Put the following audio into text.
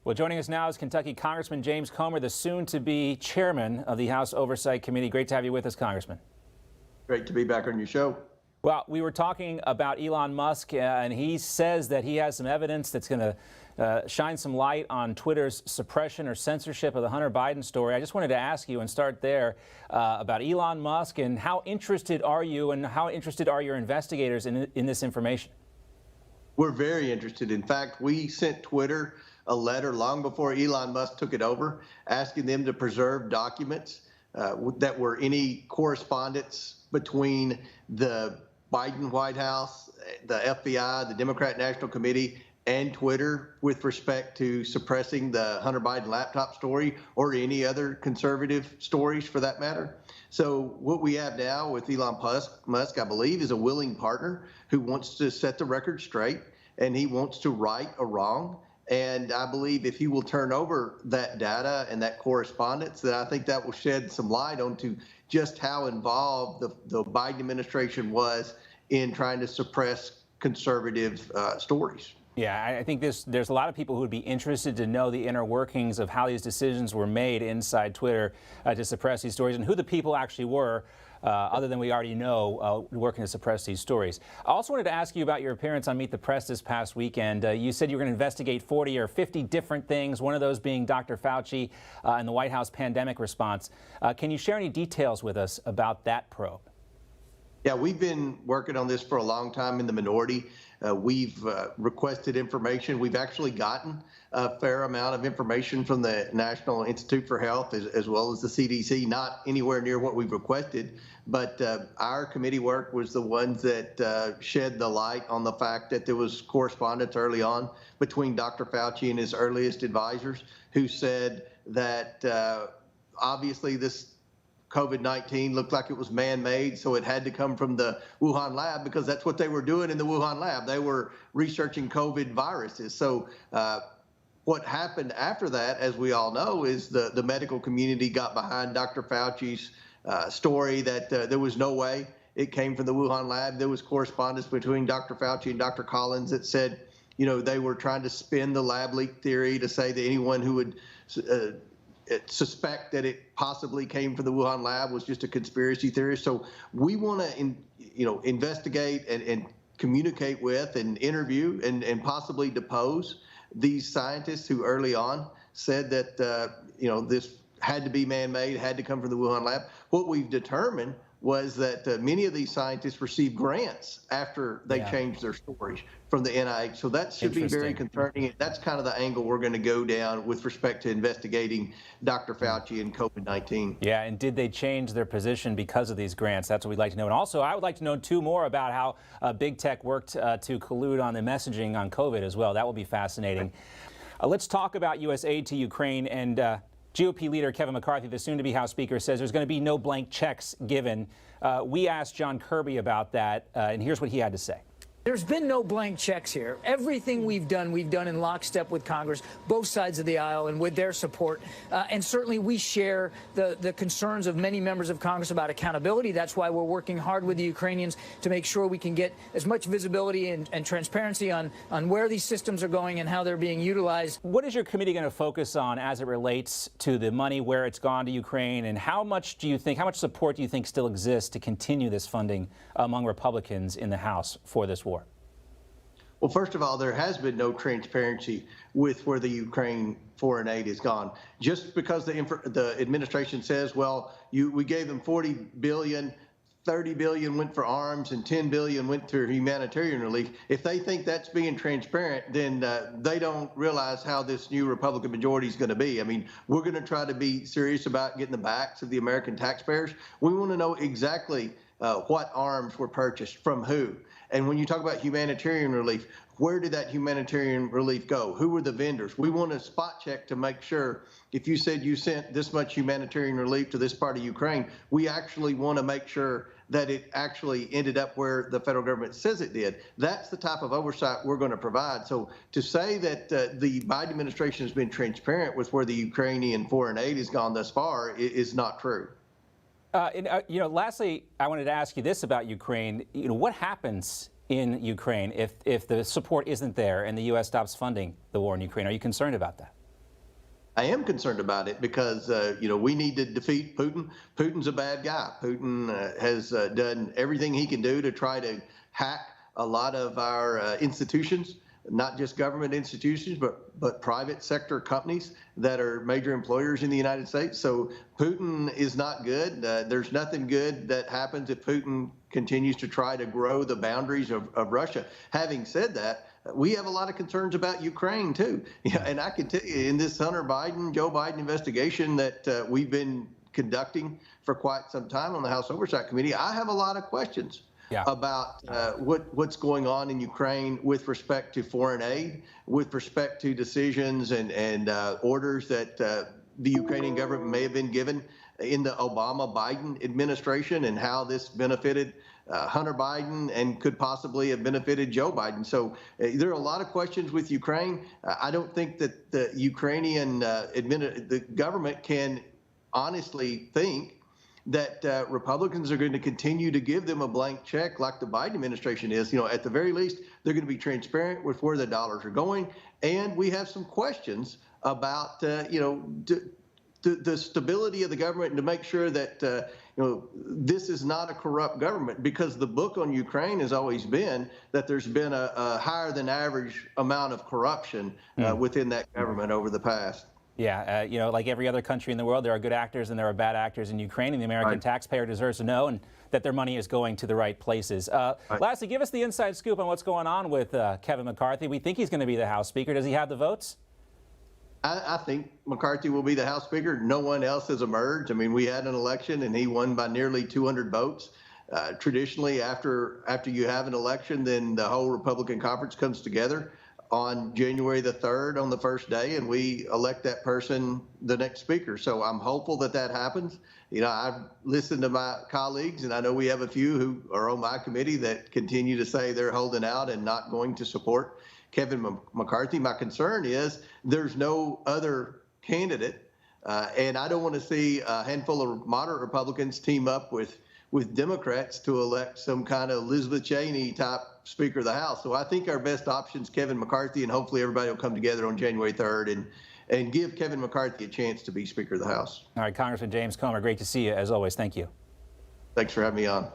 Well, joining us now is Kentucky Congressman James Comer, the soon-to-be chairman of the House Oversight Committee. Great to have you with us, Congressman. Great to be back on your show. Well, we were talking about Elon Musk, and he says that he has some evidence that's going to shine some light on Twitter's suppression or censorship of the Hunter Biden story. I just wanted to ask you and start there about Elon Musk, and how interested are you and how interested are your investigators in this information? We're very interested. In fact, we sent Twitter a letter long before Elon Musk took it over, asking them to preserve documents that were any correspondence between the Biden White House, the FBI, the Democrat National Committee, and Twitter with respect to suppressing the Hunter Biden laptop story or any other conservative stories for that matter. So what we have now with Elon Musk, I believe, is a willing partner who wants to set the record straight, and he wants to right a wrong. And I believe if he will turn over that data and that correspondence, that I think that will shed some light onto just how involved the Biden administration was in trying to suppress conservative stories. Yeah, I think there's a lot of people who would be interested to know the inner workings of how these decisions were made inside Twitter to suppress these stories and who the people actually were, other than we already know, working to suppress these stories. I also wanted to ask you about your appearance on Meet the Press this past weekend. You said you were going to investigate 40 or 50 different things, one of those being Dr. Fauci and the White House pandemic response. Can you share any details with us about that probe? Yeah, we've been working on this for a long time in the minority. We've requested information. We've actually gotten a fair amount of information from the National Institute for Health as well as the CDC, not anywhere near what we've requested, but our committee work was the ones that shed the light on the fact that there was correspondence early on between Dr. Fauci and his earliest advisors who said that obviously this COVID-19 looked like it was man-made, so it had to come from the Wuhan lab because that's what they were doing in the Wuhan lab. They were researching COVID viruses. So what happened after that, as we all know, is the medical community got behind Dr. Fauci's story that there was no way it came from the Wuhan lab. There was correspondence between Dr. Fauci and Dr. Collins that said, you know, they were trying to spin the lab leak theory to say that anyone who would suspect that it possibly came from the Wuhan lab was just a conspiracy theorist. So we want to, investigate and communicate with and interview and possibly depose these scientists who early on said that, this had to be man-made, had to come from the Wuhan lab. What we've determined was that many of these scientists received grants after they changed their stories from the NIH. So that should be very concerning. That's kind of the angle we're going to go down with respect to investigating Dr. Fauci and COVID-19. Yeah, and did they change their position because of these grants? That's what we'd like to know. And also, I would like to know, too, more about how big tech worked to collude on the messaging on COVID as well. That will be fascinating. Let's talk about U.S. aid to Ukraine. And GOP leader Kevin McCarthy, the soon-to-be House Speaker, says there's going to be no blank checks given. We asked John Kirby about that, and here's what he had to say. There's been no blank checks here. Everything we've done in lockstep with Congress, both sides of the aisle, and with their support. And certainly we share the concerns of many members of Congress about accountability. That's why we're working hard with the Ukrainians to make sure we can get as much visibility and transparency on where these systems are going and how they're being utilized. What is your committee going to focus on as it relates to the money, where it's gone to Ukraine, and how much support do you think still exists to continue this funding among Republicans in the House for this war? Well, first of all, there has been no transparency with where the Ukraine foreign aid has gone. Just because the administration says, well, we gave them $40 billion, $30 billion went for arms, and $10 billion went to humanitarian relief. If they think that's being transparent, then they don't realize how this new Republican majority is going to be. I mean, we're going to try to be serious about getting the backs of the American taxpayers. We want to know exactly what arms were purchased from who. And when you talk about humanitarian relief, where did that humanitarian relief go? Who were the vendors? We want to spot check to make sure if you said you sent this much humanitarian relief to this part of Ukraine, we actually want to make sure that it actually ended up where the federal government says it did. That's the type of oversight we're going to provide. So to say that the Biden administration has been transparent with where the Ukrainian foreign aid has gone thus far is not true. Lastly, I wanted to ask you this about Ukraine. What happens in Ukraine if the support isn't there and the U.S. stops funding the war in Ukraine? Are you concerned about that? I am concerned about it because, we need to defeat Putin. Putin's a bad guy. Putin has done everything he can do to try to hack a lot of our institutions, not just government institutions, but private sector companies that are major employers in the United States. So Putin is not good. There's nothing good that happens if Putin continues to try to grow the boundaries of Russia. Having said that, we have a lot of concerns about Ukraine too. And I can tell you in this Joe Biden investigation that we've been conducting for quite some time on the House Oversight Committee, I have a lot of questions about what's going on in Ukraine with respect to foreign aid, with respect to decisions and orders that the Ukrainian government may have been given in the Obama-Biden administration, and how this benefited Hunter Biden and could possibly have benefited Joe Biden. So there are a lot of questions with Ukraine. I don't think that the Ukrainian the government can honestly think that Republicans are going to continue to give them a blank check like the Biden administration is. At the very least, they're going to be transparent with where the dollars are going. And we have some questions about, the stability of the government and to make sure that, this is not a corrupt government, because the book on Ukraine has always been that there's been a higher than average amount of corruption within that government over the past. Yeah, like every other country in the world, there are good actors and there are bad actors in Ukraine, and the American taxpayer deserves to know and that their money is going to the right places. Lastly, give us the inside scoop on what's going on with Kevin McCarthy. We think he's going to be the House Speaker. Does he have the votes? I think McCarthy will be the House Speaker. No one else has emerged. I mean, we had an election and he won by nearly 200 votes. Traditionally, after you have an election, then the whole Republican conference comes together on January the 3rd on the first day, and we elect that person the next speaker. So I'm hopeful that happens. I've listened to my colleagues, and I know we have a few who are on my committee that continue to say they're holding out and not going to support Kevin McCarthy. My concern is there's no other candidate, and I don't want to see a handful of moderate Republicans team up with Democrats to elect some kind of Elizabeth Cheney type Speaker of the House. So I think our best option is Kevin McCarthy, and hopefully everybody will come together on January 3rd and give Kevin McCarthy a chance to be Speaker of the House. All right, Congressman James Comer, great to see you as always. Thank you. Thanks for having me on.